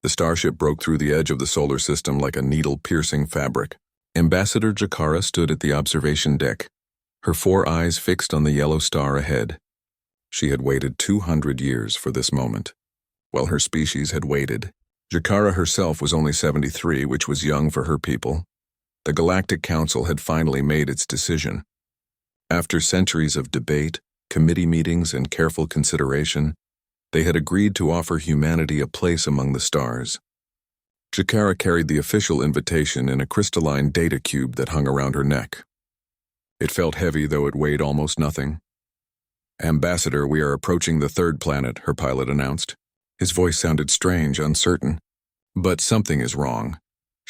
The starship broke through the edge of the solar system like a needle-piercing fabric. Ambassador Jakara stood at the observation deck, her 4 eyes fixed on the yellow star ahead. She had waited 200 years for this moment. While her species had waited, Jakara herself was only 73, which was young for her people. The Galactic Council had finally made its decision. After centuries of debate, committee meetings, and careful consideration, they had agreed to offer humanity a place among the stars. Jakara carried the official invitation in a crystalline data cube that hung around her neck. It felt heavy, though it weighed almost nothing. "Ambassador, we are approaching the 3rd planet," her pilot announced. His voice sounded strange, uncertain. But something is wrong.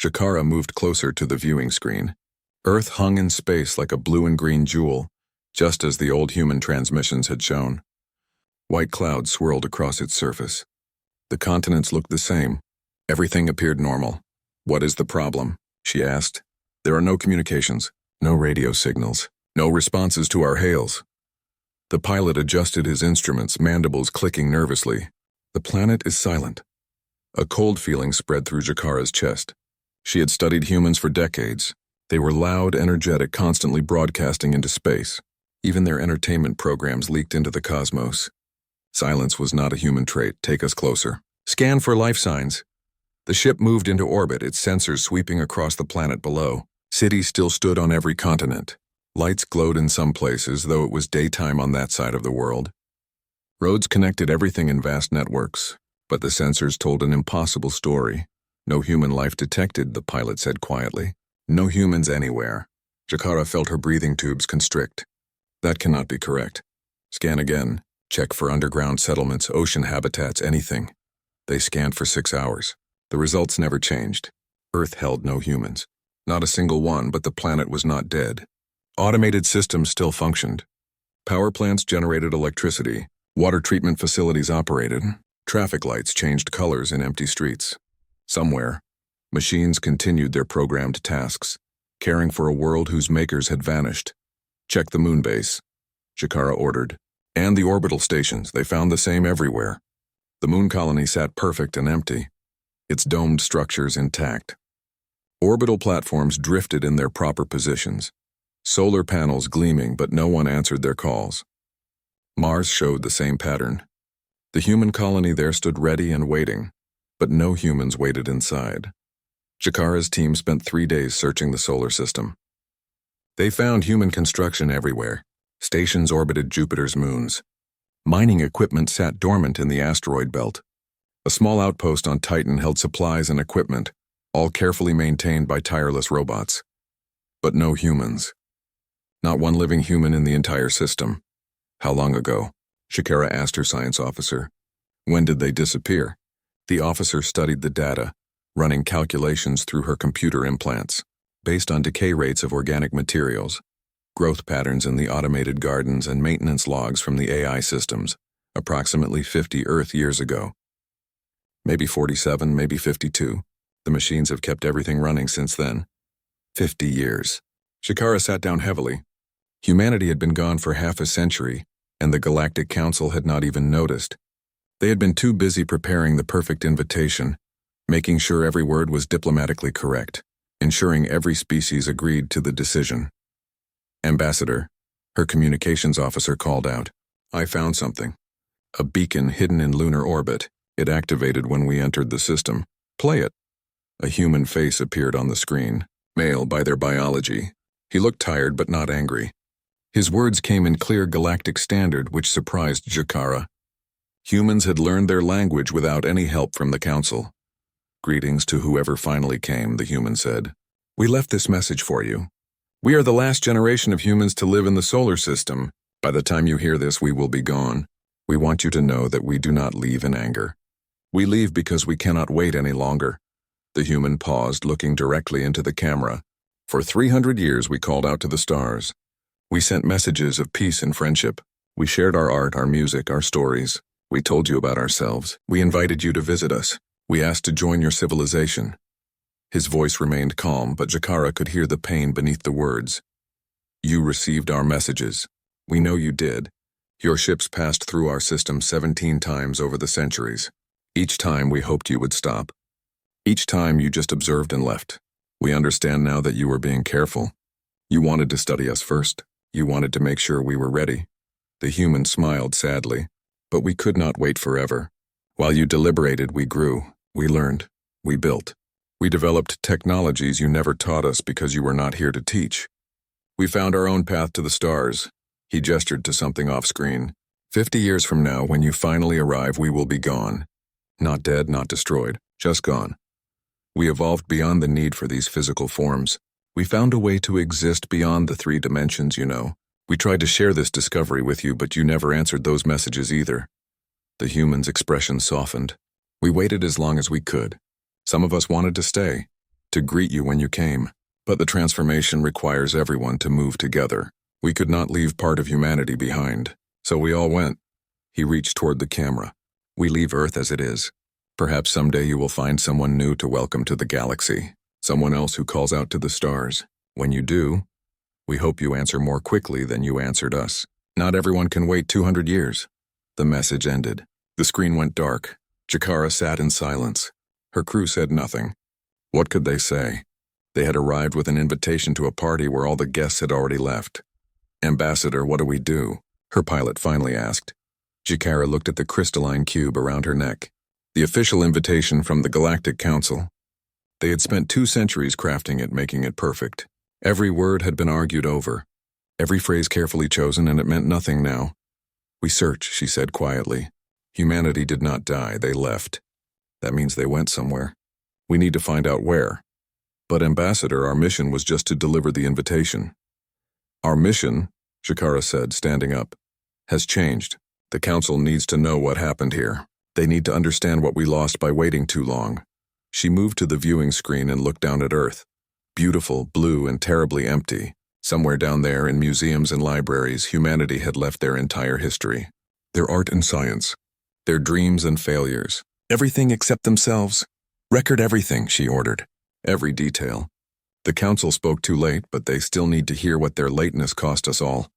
Jakara moved closer to the viewing screen. Earth hung in space like a blue and green jewel, just as the old human transmissions had shown. White clouds swirled across its surface. The continents looked the same. Everything appeared normal. "What is the problem?" she asked. "There are no communications, no radio signals, no responses to our hails." The pilot adjusted his instruments, mandibles clicking nervously. "The planet is silent." A cold feeling spread through Jakara's chest. She had studied humans for decades. They were loud, energetic, constantly broadcasting into space. Even their entertainment programs leaked into the cosmos. Silence was not a human trait. "Take us closer." "Scan for life signs." The ship moved into orbit, its sensors sweeping across the planet below. Cities still stood on every continent. Lights glowed in some places, though it was daytime on that side of the world. Roads connected everything in vast networks, but the sensors told an impossible story. "No human life detected," the pilot said quietly. "No humans anywhere." Jakara felt her breathing tubes constrict. "That cannot be correct. Scan again. Check for underground settlements, ocean habitats, anything." They scanned for 6 hours. The results never changed. Earth held no humans. Not a single one, but the planet was not dead. Automated systems still functioned. Power plants generated electricity. Water treatment facilities operated. Traffic lights changed colors in empty streets. Somewhere, machines continued their programmed tasks, caring for a world whose makers had vanished. "Check the moon base," Jakara ordered. "And the orbital stations, they found the same everywhere." The moon colony sat perfect and empty, its domed structures intact. Orbital platforms drifted in their proper positions, solar panels gleaming, but no one answered their calls. Mars showed the same pattern. The human colony there stood ready and waiting, but no humans waited inside. Jakara's team spent 3 days searching the solar system. They found human construction everywhere. Stations orbited Jupiter's moons. Mining equipment sat dormant in the asteroid belt. A small outpost on Titan held supplies and equipment, all carefully maintained by tireless robots. But no humans. Not one living human in the entire system. "How long ago?" Jakara asked her science officer. "When did they disappear?" The officer studied the data, running calculations through her computer implants, based on decay rates of organic materials, growth patterns in the automated gardens, and maintenance logs from the AI systems, approximately 50 Earth years ago. Maybe 47, maybe 52. The machines have kept everything running since then. 50 years. Jakara sat down heavily. Humanity had been gone for half a century, and the Galactic Council had not even noticed. They had been too busy preparing the perfect invitation, making sure every word was diplomatically correct, ensuring every species agreed to the decision. "Ambassador," her communications officer called out, "I found something. A beacon hidden in lunar orbit. It activated when we entered the system. Play it." A human face appeared on the screen, male by their biology. He looked tired but not angry. His words came in clear galactic standard, which surprised Jakara. Humans had learned their language without any help from the Council. "Greetings to whoever finally came," the human said. "We left this message for you. We are the last generation of humans to live in the solar system. By the time you hear this, we will be gone. We want you to know that we do not leave in anger. We leave because we cannot wait any longer." The human paused, looking directly into the camera. "For 300 years we called out to the stars. We sent messages of peace and friendship. We shared our art, our music, our stories. We told you about ourselves. We invited you to visit us. We asked to join your civilization." His voice remained calm, but Jakara could hear the pain beneath the words. "You received our messages. We know you did. Your ships passed through our system 17 times over the centuries. Each time we hoped you would stop. Each time you just observed and left. We understand now that you were being careful. You wanted to study us first. You wanted to make sure we were ready. The human smiled sadly, but we could not wait forever. While you deliberated, we grew, we learned, we built. We developed technologies you never taught us because you were not here to teach. We found our own path to the stars. He gestured to something off-screen. 50 years from now, when you finally arrive, we will be gone. Not dead, not destroyed, just gone. We evolved beyond the need for these physical forms. We found a way to exist beyond the 3 dimensions, you know. We tried to share this discovery with you, but you never answered those messages either. The human's expression softened. We waited as long as we could. Some of us wanted to stay, to greet you when you came. But the transformation requires everyone to move together. We could not leave part of humanity behind. So we all went. He reached toward the camera. We leave Earth as it is. Perhaps someday you will find someone new to welcome to the galaxy. Someone else who calls out to the stars. When you do, we hope you answer more quickly than you answered us. Not everyone can wait 200 years. The message ended. The screen went dark. Jakara sat in silence. Her crew said nothing. What could they say? They had arrived with an invitation to a party where all the guests had already left. Ambassador, what do we do? Her pilot finally asked. Jakara looked at the crystalline cube around her neck. The official invitation from the Galactic Council. They had spent 2 centuries crafting it, making it perfect. Every word had been argued over. Every phrase carefully chosen, and it meant nothing now. We search, she said quietly. Humanity did not die, they left. That means they went somewhere. We need to find out where. But Ambassador, our mission was just to deliver the invitation. Our mission, Jakara said, standing up, has changed. The Council needs to know what happened here. They need to understand what we lost by waiting too long. She moved to the viewing screen and looked down at Earth. Beautiful, blue, and terribly empty. Somewhere down there in museums and libraries, humanity had left their entire history. Their art and science. Their dreams and failures. Everything except themselves. Record everything, she ordered. Every detail. The Council spoke too late, but they still need to hear what their lateness cost us all.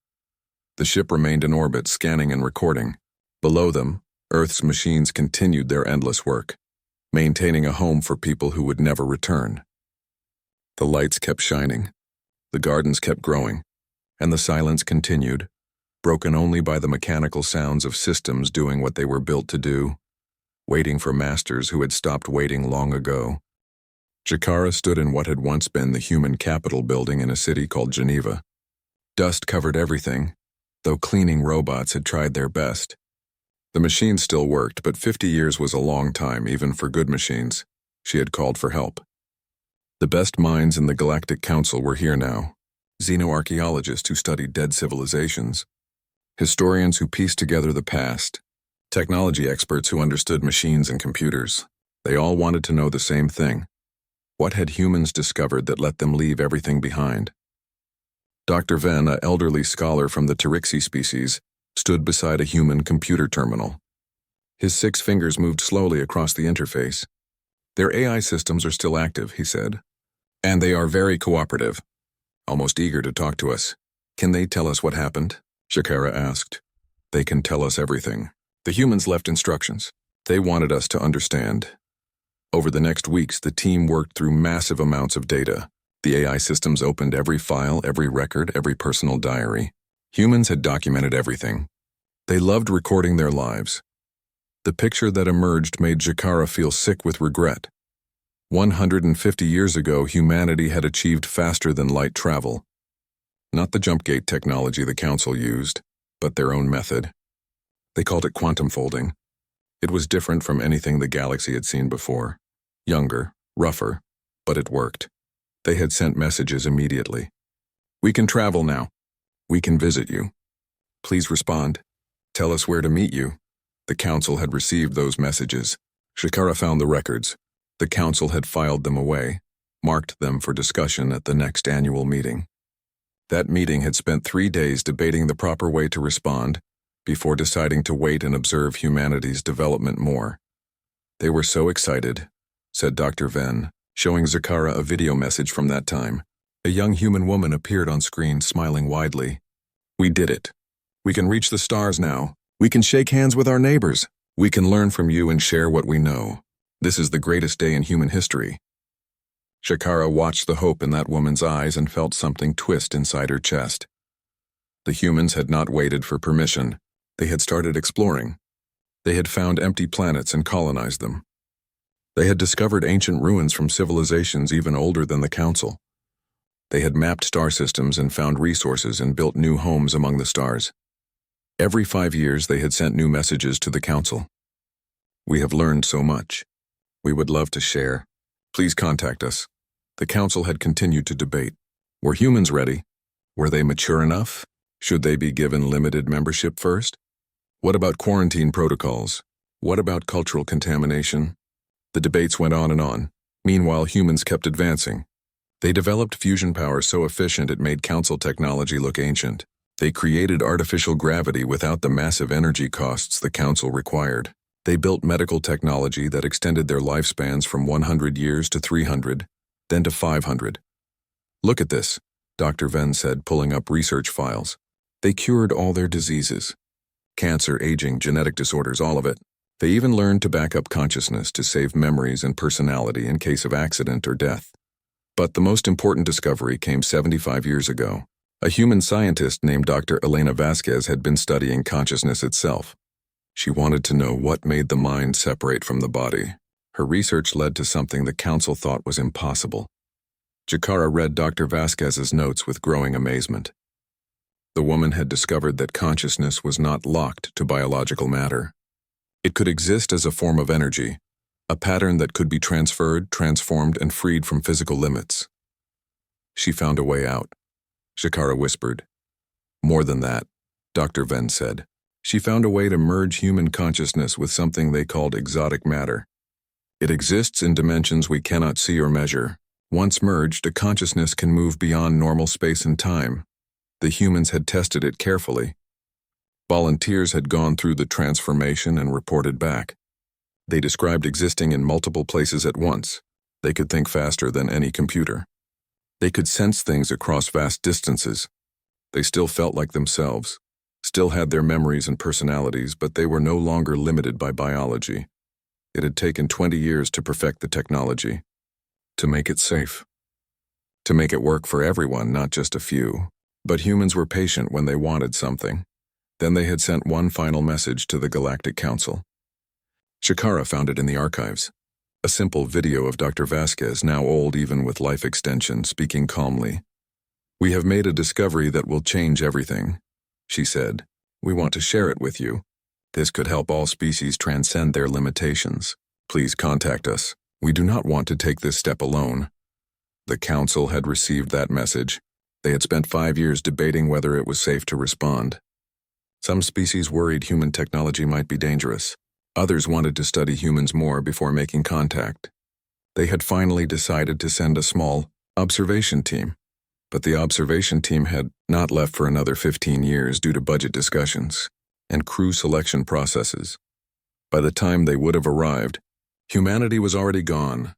The ship remained in orbit, scanning and recording. Below them, Earth's machines continued their endless work, maintaining a home for people who would never return. The lights kept shining, the gardens kept growing, and the silence continued, broken only by the mechanical sounds of systems doing what they were built to do, waiting for masters who had stopped waiting long ago. Jakara stood in what had once been the human capital building in a city called Geneva. Dust covered everything, though cleaning robots had tried their best. The machines still worked, but 50 years was a long time, even for good machines. She had called for help. The best minds in the Galactic Council were here now. Xenoarchaeologists who studied dead civilizations. Historians who pieced together the past. Technology experts who understood machines and computers. They all wanted to know the same thing. What had humans discovered that let them leave everything behind? Dr. Venn, an elderly scholar from the Pterixi species, stood beside a human computer terminal. His 6 fingers moved slowly across the interface. Their AI systems are still active, he said. And they are very cooperative, almost eager to talk to us. Can they tell us what happened? Jakara asked. They can tell us everything. The humans left instructions. They wanted us to understand. Over the next weeks, the team worked through massive amounts of data. The AI systems opened every file, every record, every personal diary. Humans had documented everything. They loved recording their lives. The picture that emerged made Jakara feel sick with regret. 150 years ago, humanity had achieved faster than light travel. Not the jump gate technology the Council used, but their own method. They called it quantum folding. It was different from anything the galaxy had seen before. Younger, rougher, but it worked. They had sent messages immediately. We can travel now. We can visit you. Please respond. Tell us where to meet you. The Council had received those messages. Jakara found the records. The Council had filed them away, marked them for discussion at the next annual meeting. That meeting had spent 3 days debating the proper way to respond, before deciding to wait and observe humanity's development more. They were so excited, said Dr. Venn, showing Jakara a video message from that time. A young human woman appeared on screen, smiling widely. We did it. We can reach the stars now. We can shake hands with our neighbors. We can learn from you and share what we know. This is the greatest day in human history. Shakara watched the hope in that woman's eyes and felt something twist inside her chest. The humans had not waited for permission. They had started exploring. They had found empty planets and colonized them. They had discovered ancient ruins from civilizations even older than the Council. They had mapped star systems and found resources and built new homes among the stars. Every 5 years they had sent new messages to the Council. We have learned so much. We would love to share. Please contact us. The Council had continued to debate. Were humans ready? Were they mature enough? Should they be given limited membership first? What about quarantine protocols? What about cultural contamination? The debates went on and on. Meanwhile, humans kept advancing. They developed fusion power so efficient it made Council technology look ancient. They created artificial gravity without the massive energy costs the Council required. They built medical technology that extended their lifespans from 100 years to 300, then to 500. Look at this, Dr. Venn said, pulling up research files. They cured all their diseases. Cancer, aging, genetic disorders, all of it. They even learned to back up consciousness to save memories and personality in case of accident or death. But the most important discovery came 75 years ago. A human scientist named Dr. Elena Vasquez had been studying consciousness itself. She wanted to know what made the mind separate from the body. Her research led to something the Council thought was impossible. Jakara read Dr. Vasquez's notes with growing amazement. The woman had discovered that consciousness was not locked to biological matter. It could exist as a form of energy, a pattern that could be transferred, transformed, and freed from physical limits. She found a way out, Shakara whispered. More than that, Dr. Venn said. She found a way to merge human consciousness with something they called exotic matter. It exists in dimensions we cannot see or measure. Once merged, a consciousness can move beyond normal space and time. The humans had tested it carefully. Volunteers had gone through the transformation and reported back. They described existing in multiple places at once. They could think faster than any computer. They could sense things across vast distances. They still felt like themselves, still had their memories and personalities, but they were no longer limited by biology. It had taken 20 years to perfect the technology, to make it safe, to make it work for everyone, not just a few. But humans were patient when they wanted something. Then they had sent one final message to the Galactic Council. Shakara found it in the archives. A simple video of Dr. Vasquez, now old even with life extension, speaking calmly. "We have made a discovery that will change everything," she said. "We want to share it with you. This could help all species transcend their limitations. Please contact us. We do not want to take this step alone." The Council had received that message. They had spent 5 years debating whether it was safe to respond. Some species worried human technology might be dangerous. Others wanted to study humans more before making contact. They had finally decided to send a small observation team. But the observation team had not left for another 15 years due to budget discussions and crew selection processes. By the time they would have arrived, humanity was already gone.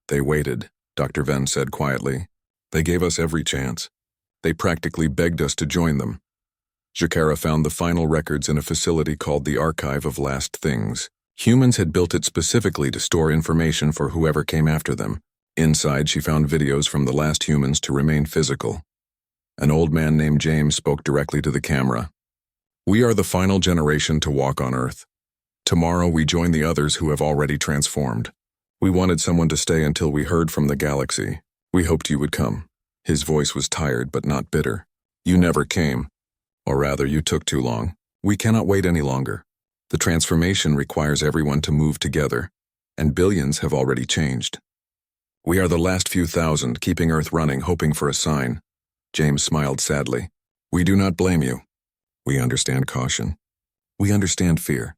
"They waited," Dr. Venn said quietly. "They gave us every chance. They practically begged us to join them." Jakara found the final records in a facility called the Archive of Last Things. Humans had built it specifically to store information for whoever came after them. Inside, she found videos from the last humans to remain physical. An old man named James spoke directly to the camera. "We are the final generation to walk on Earth. Tomorrow we join the others who have already transformed. We wanted someone to stay until we heard from the galaxy. We hoped you would come." His voice was tired but not bitter. "You never came. Or rather, you took too long. We cannot wait any longer. The transformation requires everyone to move together, and billions have already changed. We are the last few thousand, keeping Earth running, hoping for a sign." James smiled sadly. "We do not blame you. We understand caution. We understand fear.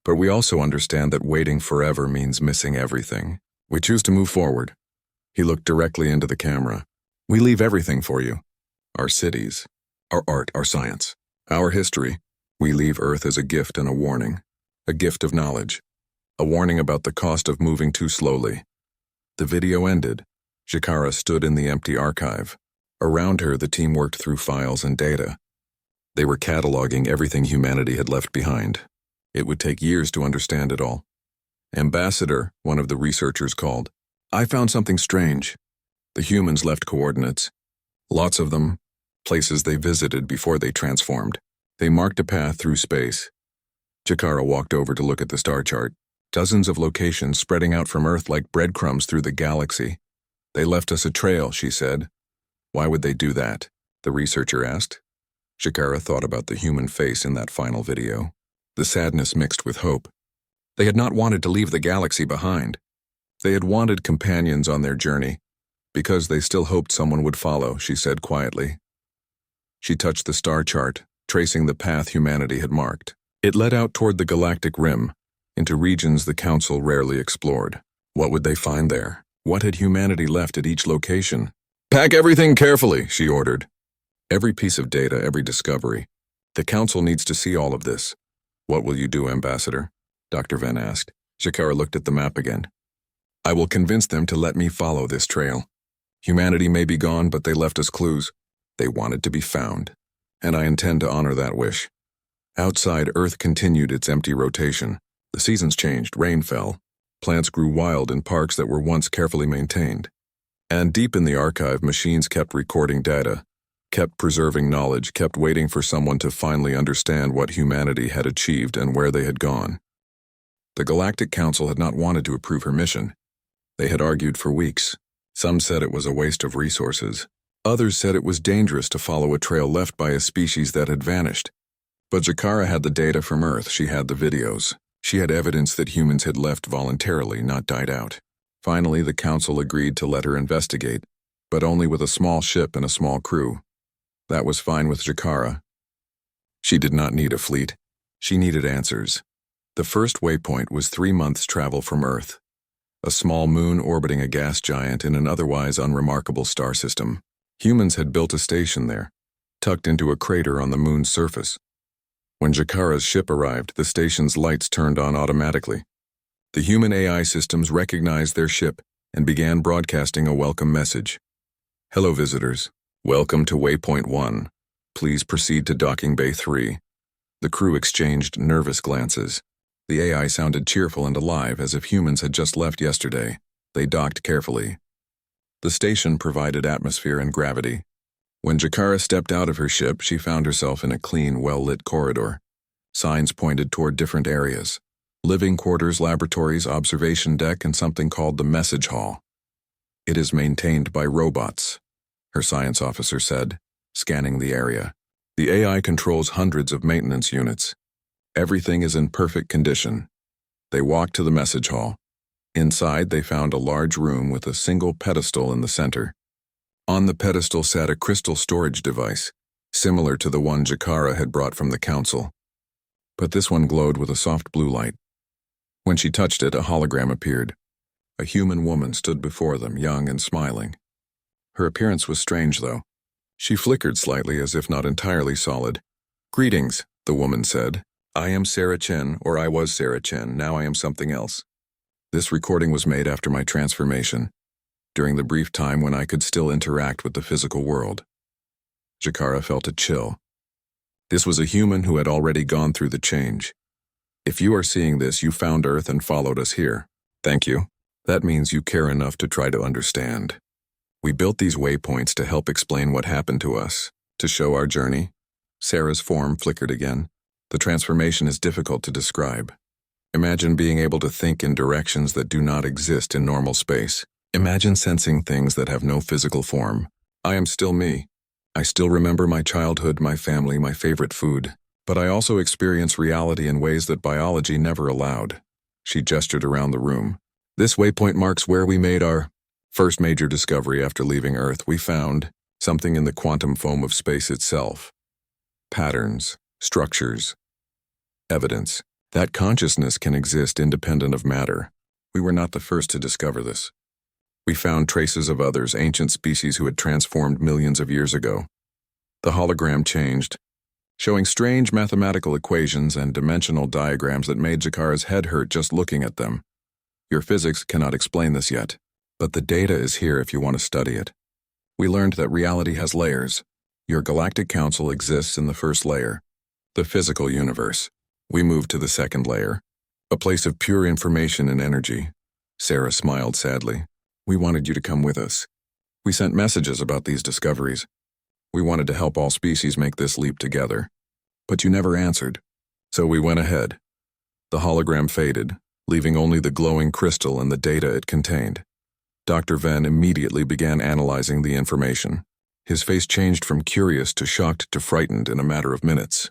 But we also understand that waiting forever means missing everything. We choose to move forward." He looked directly into the camera. "We leave everything for you. Our cities, our art, our science, our history. We leave Earth as a gift and a warning. A gift of knowledge. A warning about the cost of moving too slowly." The video ended. Jakara stood in the empty archive. Around her, the team worked through files and data. They were cataloging everything humanity had left behind. It would take years to understand it all. Ambassador, one of the researchers called. I found something strange. The humans left coordinates. Lots of them. Places they visited before they transformed. They marked a path through space. Jakara walked over to look at the star chart. Dozens of locations spreading out from Earth like breadcrumbs through the galaxy. They left us a trail, she said. Why would they do that? The researcher asked. Jakara thought about the human face in that final video. The sadness mixed with hope. They had not wanted to leave the galaxy behind. They had wanted companions on their journey, because they still hoped someone would follow, she said quietly. She touched the star chart, tracing the path humanity had marked. It led out toward the galactic rim, into regions the Council rarely explored. What would they find there? What had humanity left at each location? Pack everything carefully, she ordered. Every piece of data, every discovery. The Council needs to see all of this. What will you do, Ambassador? Dr. Venn asked. Jakara looked at the map again. I will convince them to let me follow this trail. Humanity may be gone, but they left us clues. They wanted to be found, and I intend to honor that wish. Outside, Earth continued its empty rotation. The seasons changed, rain fell. Plants grew wild in parks that were once carefully maintained. And deep in the archive, machines kept recording data, kept preserving knowledge, kept waiting for someone to finally understand what humanity had achieved and where they had gone. The Galactic Council had not wanted to approve her mission. They had argued for weeks. Some said it was a waste of resources. Others said it was dangerous to follow a trail left by a species that had vanished. But Jakara had the data from Earth. She had the videos. She had evidence that humans had left voluntarily, not died out. Finally, the Council agreed to let her investigate, but only with a small ship and a small crew. That was fine with Jakara. She did not need a fleet. She needed answers. The first waypoint was 3 months' travel from Earth, a small moon orbiting a gas giant in an otherwise unremarkable star system. Humans had built a station there, tucked into a crater on the moon's surface. When Jakara's ship arrived, the station's lights turned on automatically. The human AI systems recognized their ship and began broadcasting a welcome message. Hello, visitors. Welcome to Waypoint 1. Please proceed to Docking Bay 3. The crew exchanged nervous glances. The AI sounded cheerful and alive, as if humans had just left yesterday. They docked carefully. The station provided atmosphere and gravity. When Jakara stepped out of her ship, she found herself in a clean, well-lit corridor. Signs pointed toward different areas. Living quarters, laboratories, observation deck, and something called the message hall. It is maintained by robots, her science officer said, scanning the area. The AI controls hundreds of maintenance units. Everything is in perfect condition. They walked to the message hall. Inside, they found a large room with a single pedestal in the center. On the pedestal sat a crystal storage device, similar to the one Jakara had brought from the Council. But this one glowed with a soft blue light. When she touched it, a hologram appeared. A human woman stood before them, young and smiling. Her appearance was strange, though. She flickered slightly, as if not entirely solid. Greetings, the woman said. I am Sarah Chen, or I was Sarah Chen. Now I am something else. This recording was made after my transformation, during the brief time when I could still interact with the physical world. Jakara felt a chill. This was a human who had already gone through the change. If you are seeing this, you found Earth and followed us here. Thank you. That means you care enough to try to understand. We built these waypoints to help explain what happened to us, to show our journey. Sarah's form flickered again. The transformation is difficult to describe. Imagine being able to think in directions that do not exist in normal space. Imagine sensing things that have no physical form. I am still me. I still remember my childhood, my family, my favorite food. But I also experience reality in ways that biology never allowed. She gestured around the room. This waypoint marks where we made our first major discovery after leaving Earth. We found something in the quantum foam of space itself. Patterns, structures, evidence that consciousness can exist independent of matter. We were not the first to discover this. We found traces of others, ancient species who had transformed millions of years ago. The hologram changed, showing strange mathematical equations and dimensional diagrams that made Jakara's head hurt just looking at them. Your physics cannot explain this yet, but the data is here if you want to study it. We learned that reality has layers. Your Galactic Council exists in the first layer, the physical universe. We moved to the second layer, A place of pure information and energy. Sarah smiled sadly. We wanted you to come with us. We sent messages about these discoveries. We wanted to help all species make this leap together. But you never answered. So we went ahead. The hologram faded, leaving only the glowing crystal and the data it contained. Dr. Venn immediately began analyzing the information. His face changed from curious to shocked to frightened in a matter of minutes.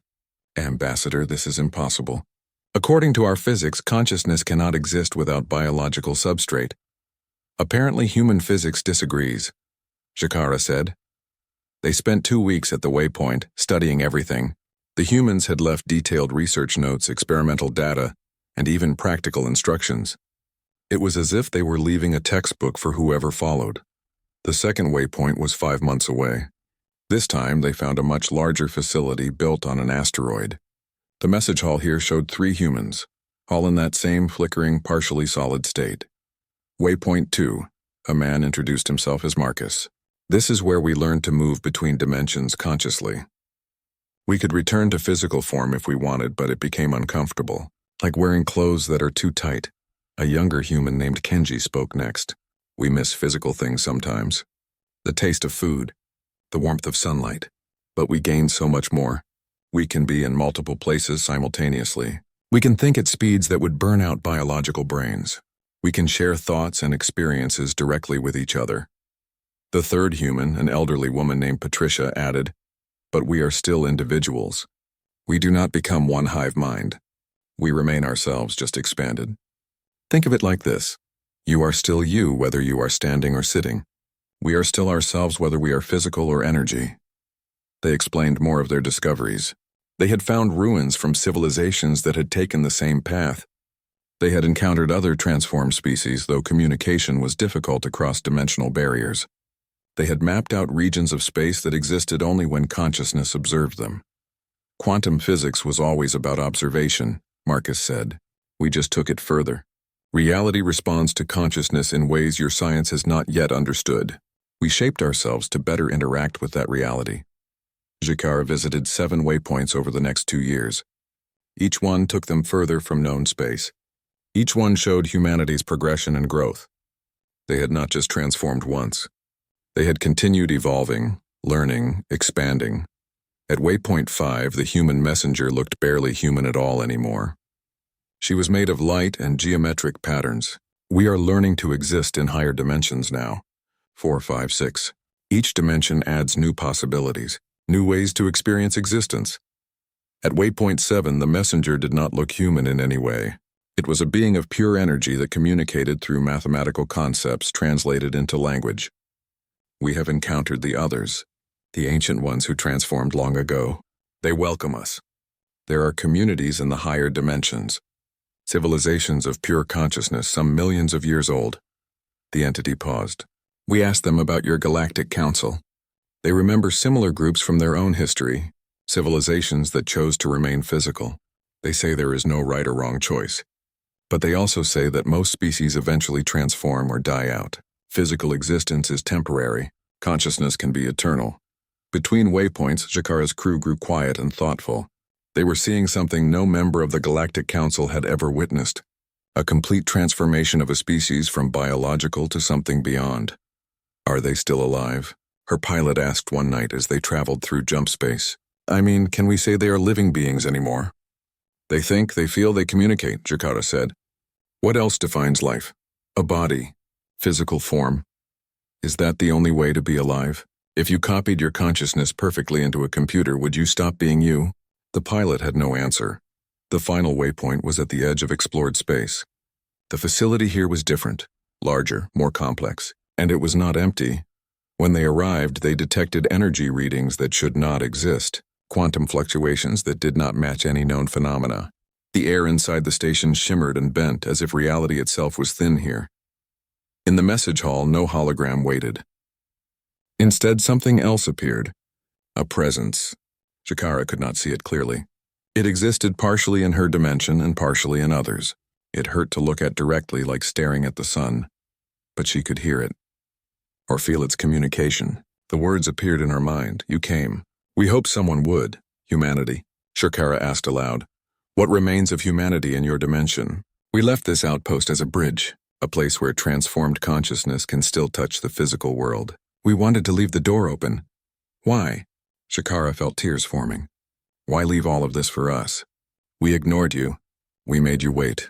Ambassador, this is impossible. According to our physics, consciousness cannot exist without biological substrate. Apparently, human physics disagrees, Jakara said. They spent 2 weeks at the waypoint, studying everything. The humans had left detailed research notes, experimental data, and even practical instructions. It was as if they were leaving a textbook for whoever followed. The second waypoint was 5 months away. This time, they found a much larger facility built on an asteroid. The message hall here showed 3 humans, all in that same flickering, partially solid state. Waypoint 2, a man introduced himself as Marcus. This is where we learned to move between dimensions consciously. We could return to physical form if we wanted, but it became uncomfortable, like wearing clothes that are too tight. A younger human named Kenji spoke next. We miss physical things sometimes. The taste of food, the warmth of sunlight. But we gain so much more. We can be in multiple places simultaneously. We can think at speeds that would burn out biological brains. We can share thoughts and experiences directly with each other. The third human, an elderly woman named Patricia, added, but we are still individuals. We do not become one hive mind. We remain ourselves, just expanded. Think of it like this. You are still you, whether you are standing or sitting. We are still ourselves, whether we are physical or energy. They explained more of their discoveries. They had found ruins from civilizations that had taken the same path. They had encountered other transformed species, though communication was difficult across dimensional barriers. They had mapped out regions of space that existed only when consciousness observed them. Quantum physics was always about observation, Marcus said. We just took it further. Reality responds to consciousness in ways your science has not yet understood. We shaped ourselves to better interact with that reality. Jakara visited 7 waypoints over the next 2 years. Each one took them further from known space. Each one showed humanity's progression and growth. They had not just transformed once. They had continued evolving, learning, expanding. At waypoint 5, the human messenger looked barely human at all anymore. She was made of light and geometric patterns. We are learning to exist in higher dimensions now. 4, 5, 6. Each dimension adds new possibilities, new ways to experience existence. At waypoint 7, the messenger did not look human in any way. It was a being of pure energy that communicated through mathematical concepts translated into language. We have encountered the others, the ancient ones who transformed long ago. They welcome us. There are communities in the higher dimensions, civilizations of pure consciousness some millions of years old. The entity paused. We asked them about your Galactic Council. They remember similar groups from their own history, civilizations that chose to remain physical. They say there is no right or wrong choice. But they also say that most species eventually transform or die out. Physical existence is temporary. Consciousness can be eternal. Between waypoints, Jakara's crew grew quiet and thoughtful. They were seeing something no member of the Galactic Council had ever witnessed. A complete transformation of a species from biological to something beyond. Are they still alive? Her pilot asked one night as they traveled through jump space. I mean, can we say they are living beings anymore? They think, they feel, they communicate, Jakara said. What else defines life? A body, physical form. Is that the only way to be alive? If you copied your consciousness perfectly into a computer, would you stop being you? The pilot had no answer. The final waypoint was at the edge of explored space. The facility here was different, larger, more complex, and it was not empty. When they arrived, they detected energy readings that should not exist, quantum fluctuations that did not match any known phenomena. The air inside the station shimmered and bent as if reality itself was thin here. In the message hall, no hologram waited. Instead, something else appeared. A presence. Jakara could not see it clearly. It existed partially in her dimension and partially in others. It hurt to look at directly, like staring at the sun. But she could hear it. Or feel its communication. The words appeared in her mind. You came. We hoped someone would. Humanity. Jakara asked aloud. What remains of humanity in your dimension? We left this outpost as a bridge, a place where transformed consciousness can still touch the physical world. We wanted to leave the door open. Why? Shakara felt tears forming. Why leave all of this for us? We ignored you. We made you wait.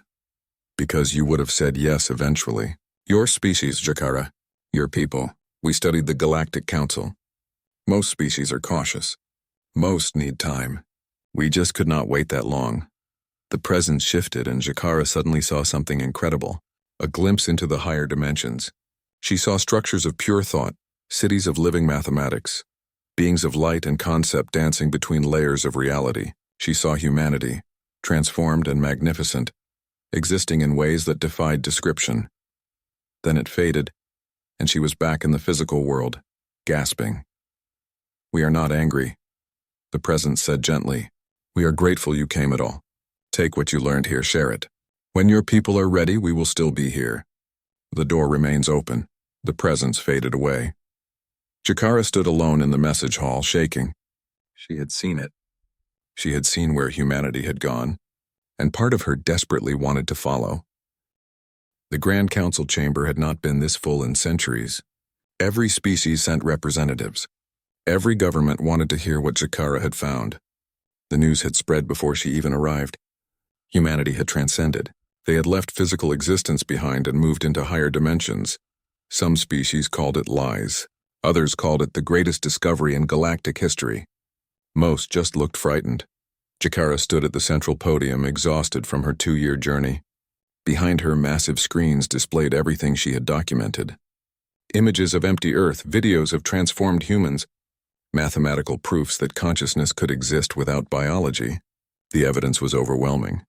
Because you would have said yes eventually. Your species, Shakara. Your people. We studied the Galactic Council. Most species are cautious. Most need time. We just could not wait that long. The presence shifted and Shakara suddenly saw something incredible. A glimpse into the higher dimensions. She saw structures of pure thought, cities of living mathematics, beings of light and concept dancing between layers of reality. She saw humanity, transformed and magnificent, existing in ways that defied description. Then it faded, and she was back in the physical world, gasping. We are not angry, the presence said gently. We are grateful you came at all. Take what you learned here, share it. When your people are ready, we will still be here. The door remains open. The presence faded away. Shakara stood alone in the message hall, shaking. She had seen it. She had seen where humanity had gone, and part of her desperately wanted to follow. The Grand Council chamber had not been this full in centuries. Every species sent representatives. Every government wanted to hear what Shakara had found. The news had spread before she even arrived. Humanity had transcended. They had left physical existence behind and moved into higher dimensions. Some species called it lies. Others called it the greatest discovery in galactic history. Most just looked frightened. Shakara stood at the central podium, exhausted from her 2-year journey. Behind her, massive screens displayed everything she had documented. Images of empty Earth, videos of transformed humans, mathematical proofs that consciousness could exist without biology. The evidence was overwhelming.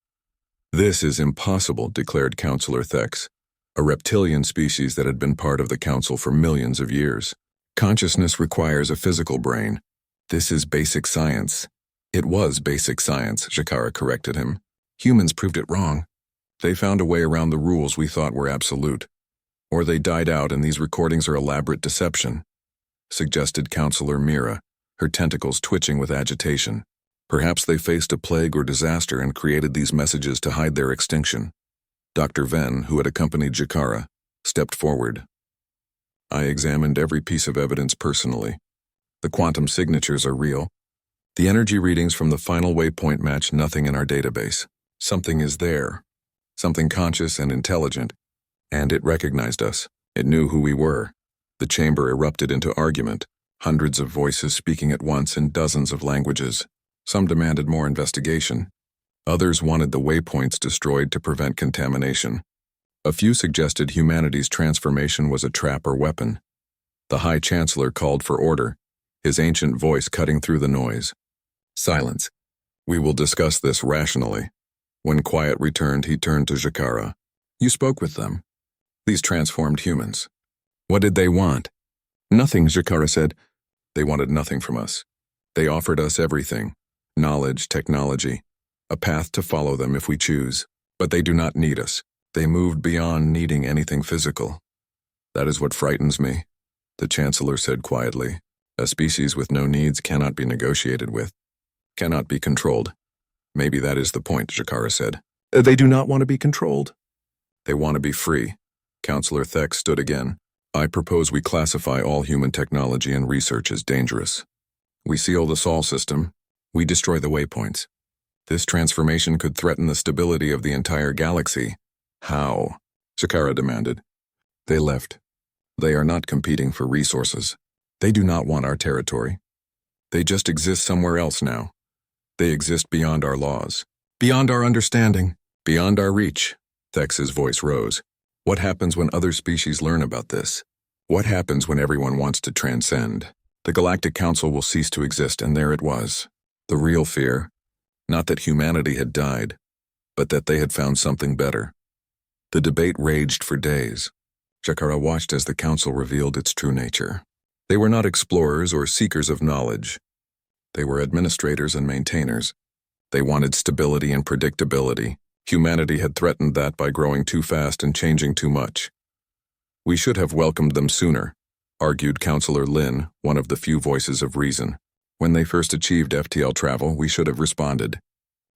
This is impossible, declared Counselor Thex, a reptilian species that had been part of the Council for millions of years. Consciousness requires a physical brain. This is basic science. It was basic science, Shakara corrected him. Humans proved it wrong. They found a way around the rules we thought were absolute. Or they died out and these recordings are elaborate deception, suggested Counselor Mira, her tentacles twitching with agitation. Perhaps they faced a plague or disaster and created these messages to hide their extinction. Dr. Venn, who had accompanied Shakara, stepped forward. I examined every piece of evidence personally. The quantum signatures are real. The energy readings from the final waypoint match nothing in our database. Something is there. Something conscious and intelligent. And it recognized us. It knew who we were. The chamber erupted into argument, hundreds of voices speaking at once in dozens of languages. Some demanded more investigation. Others wanted the waypoints destroyed to prevent contamination. A few suggested humanity's transformation was a trap or weapon. The High Chancellor called for order, his ancient voice cutting through the noise. Silence. We will discuss this rationally. When quiet returned, he turned to Shakara. You spoke with them. These transformed humans. What did they want? Nothing, Shakara said. They wanted nothing from us. They offered us everything. Knowledge, technology, a path to follow them if we choose. But they do not need us. They moved beyond needing anything physical. That is what frightens me, the Chancellor said quietly. A species with no needs cannot be negotiated with, cannot be controlled. Maybe that is the point, Shakara said. They do not want to be controlled. They want to be free. Counselor Thex stood again. I propose we classify all human technology and research as dangerous. We seal the Sol system. We destroy the waypoints. This transformation could threaten the stability of the entire galaxy. How? Shakara demanded. They left. They are not competing for resources. They do not want our territory. They just exist somewhere else now. They exist beyond our laws, beyond our understanding, beyond our reach. Thex's voice rose. What happens when other species learn about this? What happens when everyone wants to transcend? The Galactic Council will cease to exist, and there it was. The real fear, not that humanity had died, but that they had found something better. The debate raged for days. Shakara watched as the Council revealed its true nature. They were not explorers or seekers of knowledge. They were administrators and maintainers. They wanted stability and predictability. Humanity had threatened that by growing too fast and changing too much. We should have welcomed them sooner, argued Counselor Lin, one of the few voices of reason. When they first achieved FTL travel, we should have responded.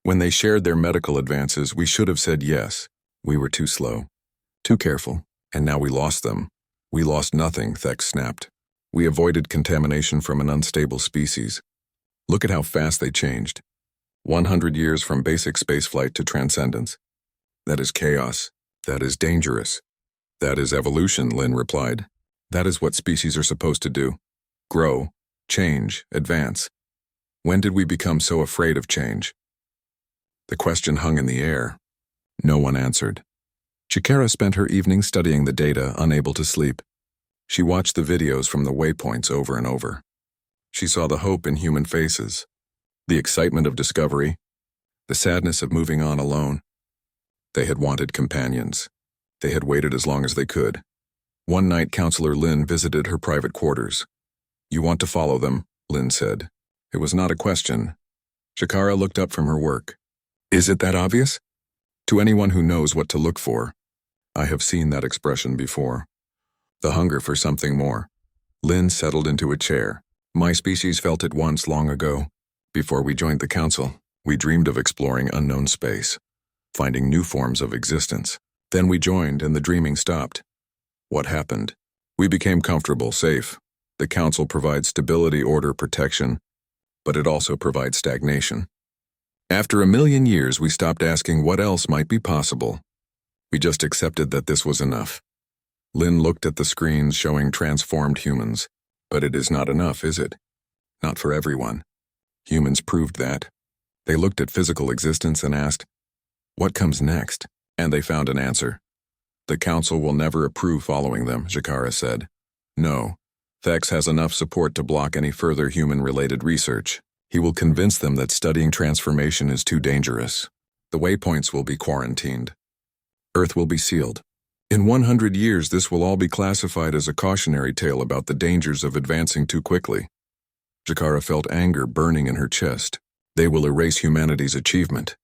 When they shared their medical advances, we should have said yes. We were too slow, too careful, and now we lost them. We lost nothing, Thex snapped. We avoided contamination from an unstable species. Look at how fast they changed. 100 years from basic spaceflight to transcendence. That is chaos. That is dangerous. That is evolution, Lynn replied. That is what species are supposed to do. Grow, change, advance. When did we become so afraid of change? The question hung in the air. No one answered. Chikara spent her evening studying the data, unable to sleep. She watched the videos from the waypoints over and over. She saw the hope in human faces, the excitement of discovery, the sadness of moving on alone. They had wanted companions. They had waited as long as they could. One night, Counselor Lynn visited her private quarters. "You want to follow them," Lynn said. It was not a question. Chikara looked up from her work. "Is it that obvious?" To anyone who knows what to look for, I have seen that expression before. The hunger for something more. Lynn settled into a chair. My species felt it once long ago. Before we joined the council, we dreamed of exploring unknown space, finding new forms of existence. Then we joined and the dreaming stopped. What happened? We became comfortable, safe. The council provides stability, order, protection, but it also provides stagnation. After 1,000,000 years, we stopped asking what else might be possible. We just accepted that this was enough. Lynn looked at the screens showing transformed humans. But it is not enough, is it? Not for everyone. Humans proved that. They looked at physical existence and asked, what comes next? And they found an answer. The council will never approve following them, Chikara said. No. Thex has enough support to block any further human-related research. He will convince them that studying transformation is too dangerous. The waypoints will be quarantined. Earth will be sealed. In 100 years, this will all be classified as a cautionary tale about the dangers of advancing too quickly. Chikara felt anger burning in her chest. They will erase humanity's achievement.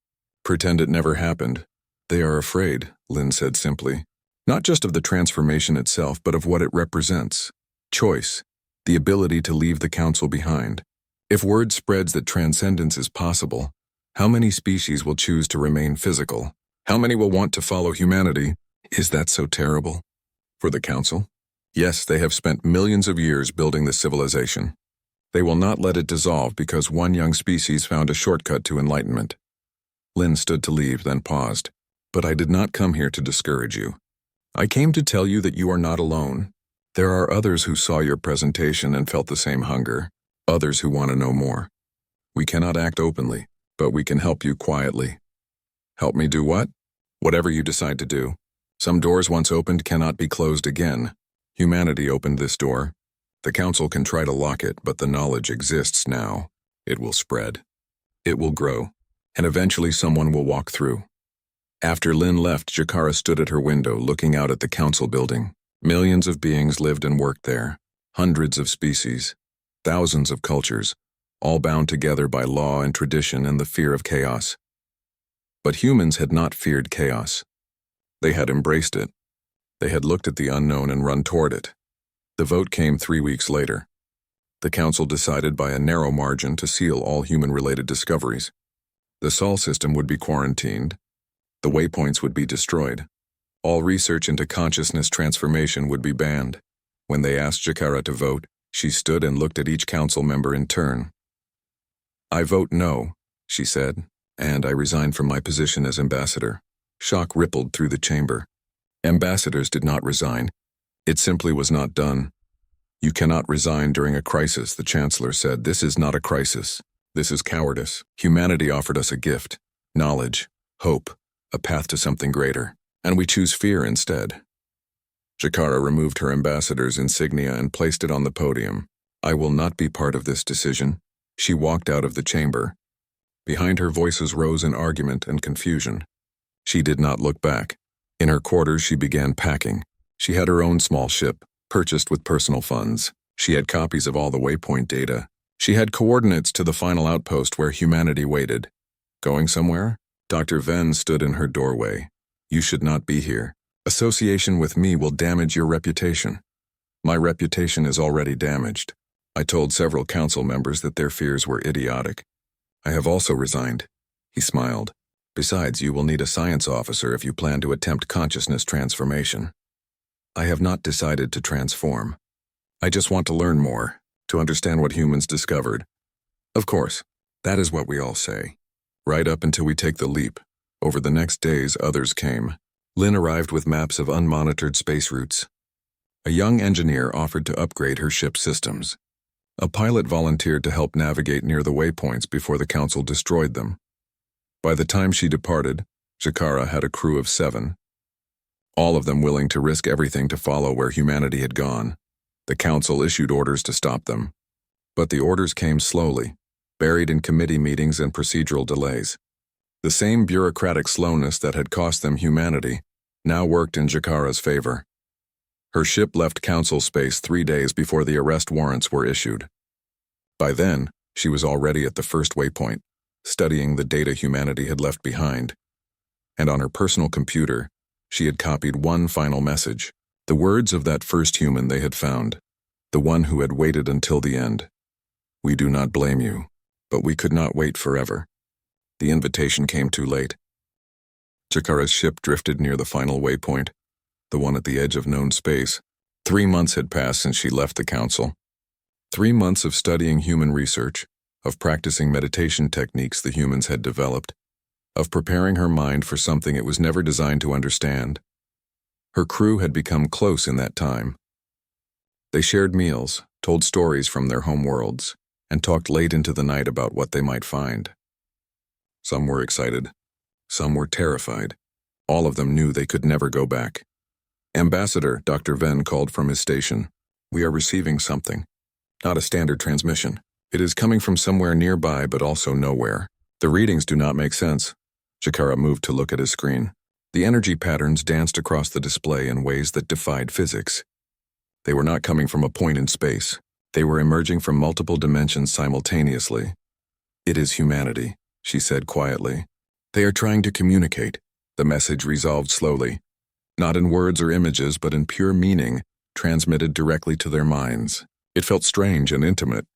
Pretend it never happened. They are afraid, Lynn said simply. Not just of the transformation itself, but of what it represents. Choice. The ability to leave the council behind. If word spreads that transcendence is possible, how many species will choose to remain physical? How many will want to follow humanity? Is that so terrible? For the council? Yes, they have spent millions of years building this civilization. They will not let it dissolve because one young species found a shortcut to enlightenment. Lynn stood to leave, then paused. But I did not come here to discourage you. I came to tell you that you are not alone. There are others who saw your presentation and felt the same hunger. Others who want to know more. We cannot act openly, but we can help you quietly. Help me do what? Whatever you decide to do. Some doors once opened cannot be closed again. Humanity opened this door. The council can try to lock it, but the knowledge exists now. It will spread. It will grow. And eventually someone will walk through. After Lynn left, Chikara stood at her window looking out at the council building. Millions of beings lived and worked there. Hundreds of species. Thousands of cultures. All bound together by law and tradition and the fear of chaos. But humans had not feared chaos. They had embraced it. They had looked at the unknown and run toward it. The vote came 3 weeks later. The council decided by a narrow margin to seal all human-related discoveries. The Sol system would be quarantined. The waypoints would be destroyed. All research into consciousness transformation would be banned. When they asked Chikara to vote, she stood and looked at each council member in turn. I vote no, she said, and I resign from my position as ambassador. Shock rippled through the chamber. Ambassadors did not resign. It simply was not done. You cannot resign during a crisis, the chancellor said. This is not a crisis. This is cowardice. Humanity offered us a gift, knowledge, hope, a path to something greater, and we choose fear instead. Chikara removed her ambassador's insignia and placed it on the podium. I will not be part of this decision. She walked out of the chamber. Behind her, voices rose in argument and confusion. She did not look back. In her quarters, she began packing. She had her own small ship, purchased with personal funds. She had copies of all the waypoint data. She had coordinates to the final outpost where humanity waited. Going somewhere? Dr. Venn stood in her doorway. You should not be here. Association with me will damage your reputation. My reputation is already damaged. I told several council members that their fears were idiotic. I have also resigned. He smiled. Besides, you will need a science officer if you plan to attempt consciousness transformation. I have not decided to transform. I just want to learn more, to understand what humans discovered. Of course, that is what we all say. Right up until we take the leap. Over the next days, others came. Lynn arrived with maps of unmonitored space routes. A young engineer offered to upgrade her ship's systems. A pilot volunteered to help navigate near the waypoints before the council destroyed them. By the time she departed, Jakara had a crew of 7. All of them willing to risk everything to follow where humanity had gone. The council issued orders to stop them. But the orders came slowly, buried in committee meetings and procedural delays. The same bureaucratic slowness that had cost them humanity now worked in Jakara's favor. Her ship left council space 3 days before the arrest warrants were issued. By then, she was already at the first waypoint, studying the data humanity had left behind. And on her personal computer, she had copied one final message, the words of that first human they had found, the one who had waited until the end. We do not blame you, but we could not wait forever. The invitation came too late. Jakara's ship drifted near the final waypoint, the one at the edge of known space. 3 months had passed since she left the council. 3 months of studying human research, of practicing meditation techniques the humans had developed, of preparing her mind for something it was never designed to understand. Her crew had become close in that time. They shared meals, told stories from their home worlds, and talked late into the night about what they might find. Some were excited. Some were terrified. All of them knew they could never go back. Ambassador Dr. Venn called from his station. We are receiving something. Not a standard transmission. It is coming from somewhere nearby but also nowhere. The readings do not make sense. Jakara moved to look at his screen. The energy patterns danced across the display in ways that defied physics. They were not coming from a point in space. They were emerging from multiple dimensions simultaneously. It is humanity, she said quietly. They are trying to communicate. The message resolved slowly. Not in words or images, but in pure meaning, transmitted directly to their minds. It felt strange and intimate,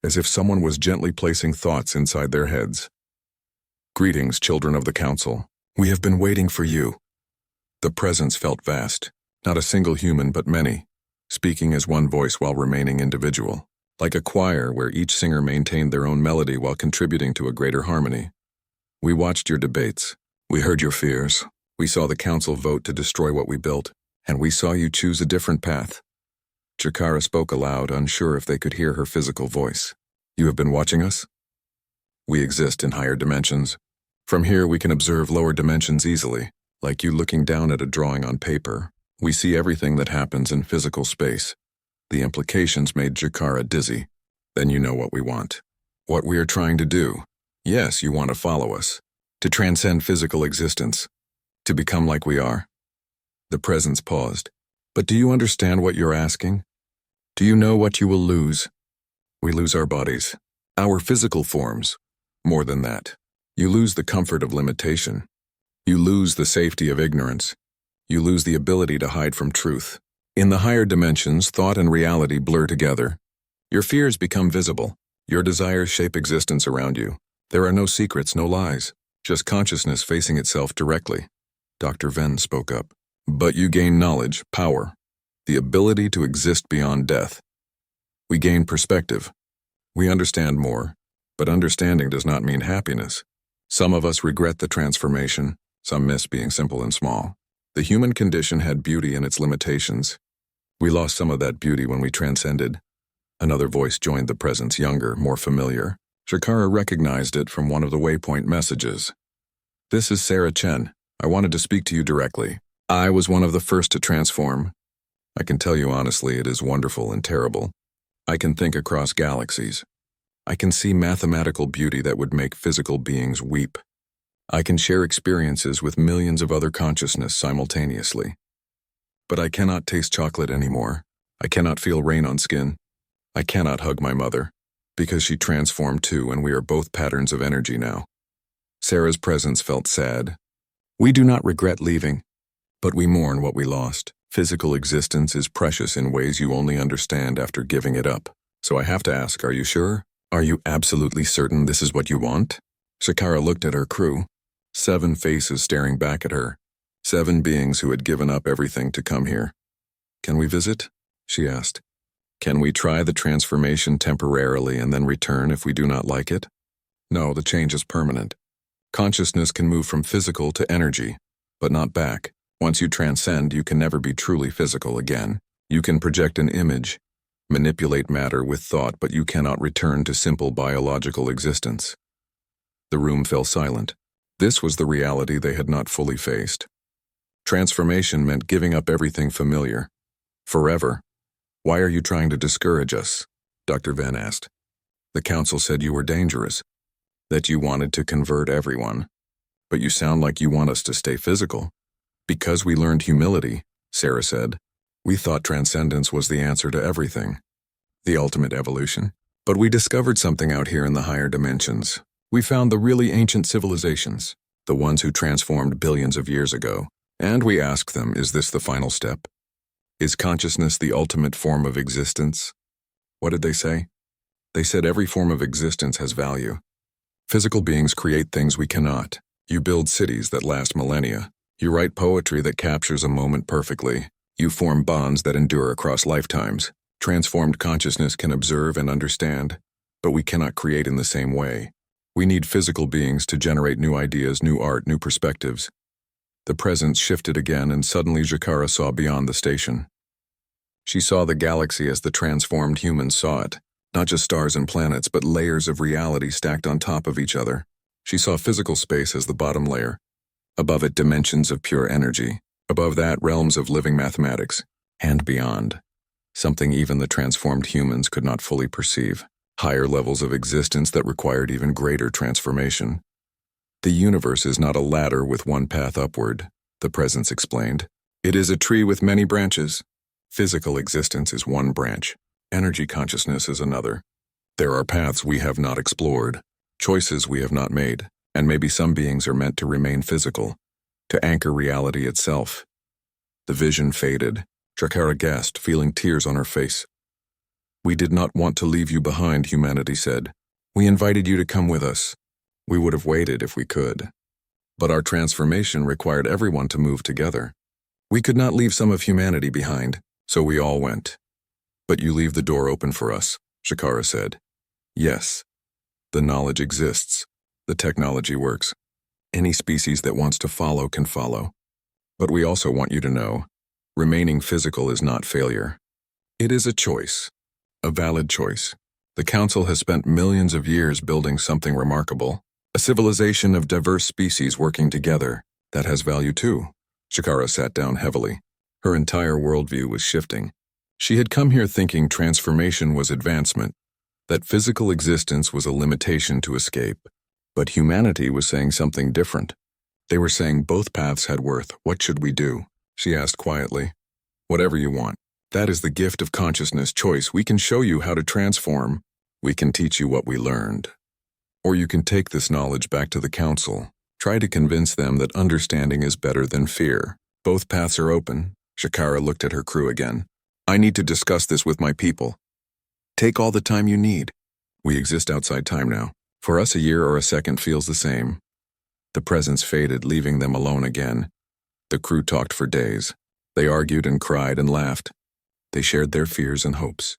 as if someone was gently placing thoughts inside their heads. Greetings, children of the council. We have been waiting for you. The presence felt vast, not a single human but many, speaking as one voice while remaining individual, like a choir where each singer maintained their own melody while contributing to a greater harmony. We watched your debates. We heard your fears. We saw the council vote to destroy what we built, and we saw you choose a different path. Jakara spoke aloud, unsure if they could hear her physical voice. You have been watching us? We exist in higher dimensions. From here we can observe lower dimensions easily, like you looking down at a drawing on paper. We see everything that happens in physical space. The implications made Jakara dizzy. Then you know what we want. What we are trying to do. Yes, you want to follow us. To transcend physical existence. To become like we are. The presence paused. But do you understand what you're asking? Do you know what you will lose? We lose our bodies. Our physical forms. More than that. You lose the comfort of limitation. You lose the safety of ignorance. You lose the ability to hide from truth. In the higher dimensions, thought and reality blur together. Your fears become visible. Your desires shape existence around you. There are no secrets, no lies. Just consciousness facing itself directly. Dr. Venn spoke up. But you gain knowledge, power, the ability to exist beyond death. We gain perspective. We understand more, but understanding does not mean happiness. Some of us regret the transformation, some miss being simple and small. The human condition had beauty in its limitations. We lost some of that beauty when we transcended. Another voice joined the presence, younger, more familiar. Jakara recognized it from one of the waypoint messages. This is Sarah Chen. I wanted to speak to you directly. I was one of the first to transform. I can tell you honestly, it is wonderful and terrible. I can think across galaxies. I can see mathematical beauty that would make physical beings weep. I can share experiences with millions of other consciousness simultaneously. But I cannot taste chocolate anymore. I cannot feel rain on skin. I cannot hug my mother, because she transformed too, and we are both patterns of energy now. Sarah's presence felt sad. We do not regret leaving, but we mourn what we lost. Physical existence is precious in ways you only understand after giving it up. So I have to ask, are you sure? Are you absolutely certain this is what you want? Jakara looked at her crew. 7 faces staring back at her. 7 beings who had given up everything to come here. "Can we visit?" she asked. "Can we try the transformation temporarily and then return if we do not like it?" "No, the change is permanent. Consciousness can move from physical to energy, but not back. Once you transcend, you can never be truly physical again. You can project an image, manipulate matter with thought, but you cannot return to simple biological existence." The room fell silent. This was the reality they had not fully faced. Transformation meant giving up everything familiar. Forever. "Why are you trying to discourage us?" Dr. Venn asked. "The council said you were dangerous, that you wanted to convert everyone. But you sound like you want us to stay physical." "Because we learned humility," Sarah said. "We thought transcendence was the answer to everything, the ultimate evolution. But we discovered something out here in the higher dimensions. We found the really ancient civilizations, the ones who transformed billions of years ago. And we asked them, is this the final step? Is consciousness the ultimate form of existence?" What did they say? They said every form of existence has value. Physical beings create things we cannot. You build cities that last millennia. You write poetry that captures a moment perfectly. You form bonds that endure across lifetimes. Transformed consciousness can observe and understand, but we cannot create in the same way. We need physical beings to generate new ideas, new art, new perspectives. The presence shifted again, and suddenly Jakara saw beyond the station. She saw the galaxy as the transformed humans saw it. Not just stars and planets, but layers of reality stacked on top of each other. She saw physical space as the bottom layer. Above it, dimensions of pure energy. Above that, realms of living mathematics. And beyond. Something even the transformed humans could not fully perceive. Higher levels of existence that required even greater transformation. "The universe is not a ladder with one path upward," the presence explained. "It is a tree with many branches. Physical existence is one branch. Energy consciousness is another. There are paths we have not explored, choices we have not made, and maybe some beings are meant to remain physical, to anchor reality itself." The vision faded. Jakara gasped, feeling tears on her face. "We did not want to leave you behind," humanity said. "We invited you to come with us. We would have waited if we could. But our transformation required everyone to move together. We could not leave some of humanity behind, so we all went." "But you leave the door open for us," Jakara said. "Yes. The knowledge exists. The technology works. Any species that wants to follow can follow. But we also want you to know, remaining physical is not failure. It is a choice. A valid choice. The Council has spent millions of years building something remarkable. A civilization of diverse species working together. That has value too." Jakara sat down heavily. Her entire worldview was shifting. She had come here thinking transformation was advancement, that physical existence was a limitation to escape. But humanity was saying something different. They were saying both paths had worth. "What should we do?" she asked quietly. "Whatever you want. That is the gift of consciousness choice. We can show you how to transform. We can teach you what we learned. Or you can take this knowledge back to the Council. Try to convince them that understanding is better than fear. Both paths are open." Jakara looked at her crew again. "I need to discuss this with my people. Take all the time you need. We exist outside time now. For us, a year or a second feels the same." The presence faded, leaving them alone again. The crew talked for days. They argued and cried and laughed. They shared their fears and hopes.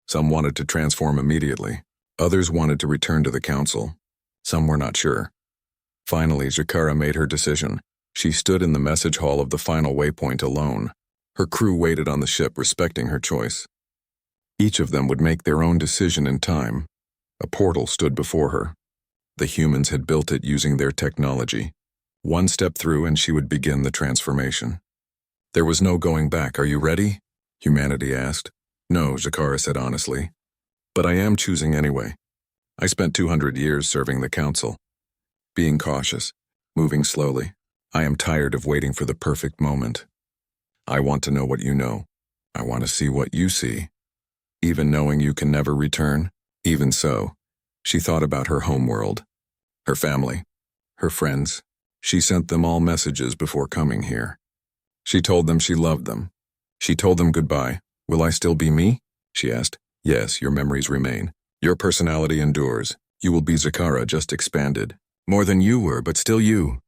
Some wanted to transform immediately. Others wanted to return to the Council. Some were not sure. Finally, Jakara made her decision. She stood in the message hall of the final waypoint alone. Her crew waited on the ship, respecting her choice. Each of them would make their own decision in time. A portal stood before her. The humans had built it using their technology. One step through and she would begin the transformation. There was no going back. "Are you ready?" humanity asked. "No," Jakara said honestly. "But I am choosing anyway. I spent 200 years serving the Council. Being cautious, moving slowly. I am tired of waiting for the perfect moment. I want to know what you know. I want to see what you see. Even knowing you can never return." Even so, she thought about her homeworld, her family, her friends. She sent them all messages before coming here. She told them she loved them. She told them goodbye. "Will I still be me?" she asked. "Yes, your memories remain. Your personality endures. You will be Zakara, just expanded. More than you were, but still you.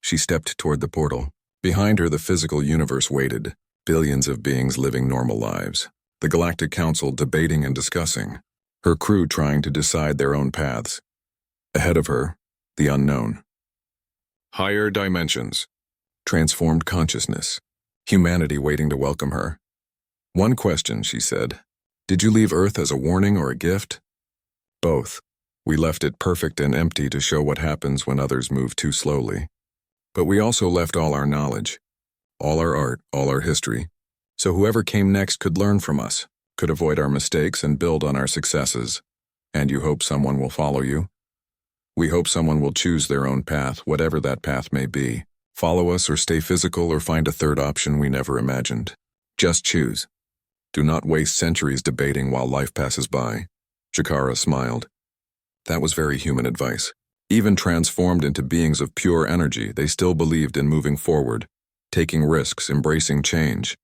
She stepped toward the portal. Behind her, the physical universe waited, billions of beings living normal lives. The Galactic Council debating and discussing. Her crew trying to decide their own paths. Ahead of her, the unknown. Higher dimensions. Transformed consciousness. Humanity waiting to welcome her. One question, she said. Did you leave Earth as a warning or a gift? Both. We left it perfect and empty to show what happens when others move too slowly. But we also left all our knowledge, all our art, all our history, so whoever came next could learn from us, could avoid our mistakes and build on our successes. And you hope someone will follow you? We hope someone will choose their own path, whatever that path may be. Follow us or stay physical or find a third option we never imagined. Just choose. Do not waste centuries debating while life passes by. Jakara smiled. That was very human advice. Even transformed into beings of pure energy, they still believed in moving forward, taking risks, embracing change.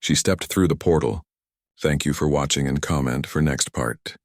She stepped through the portal. Thank you for watching and comment for next part.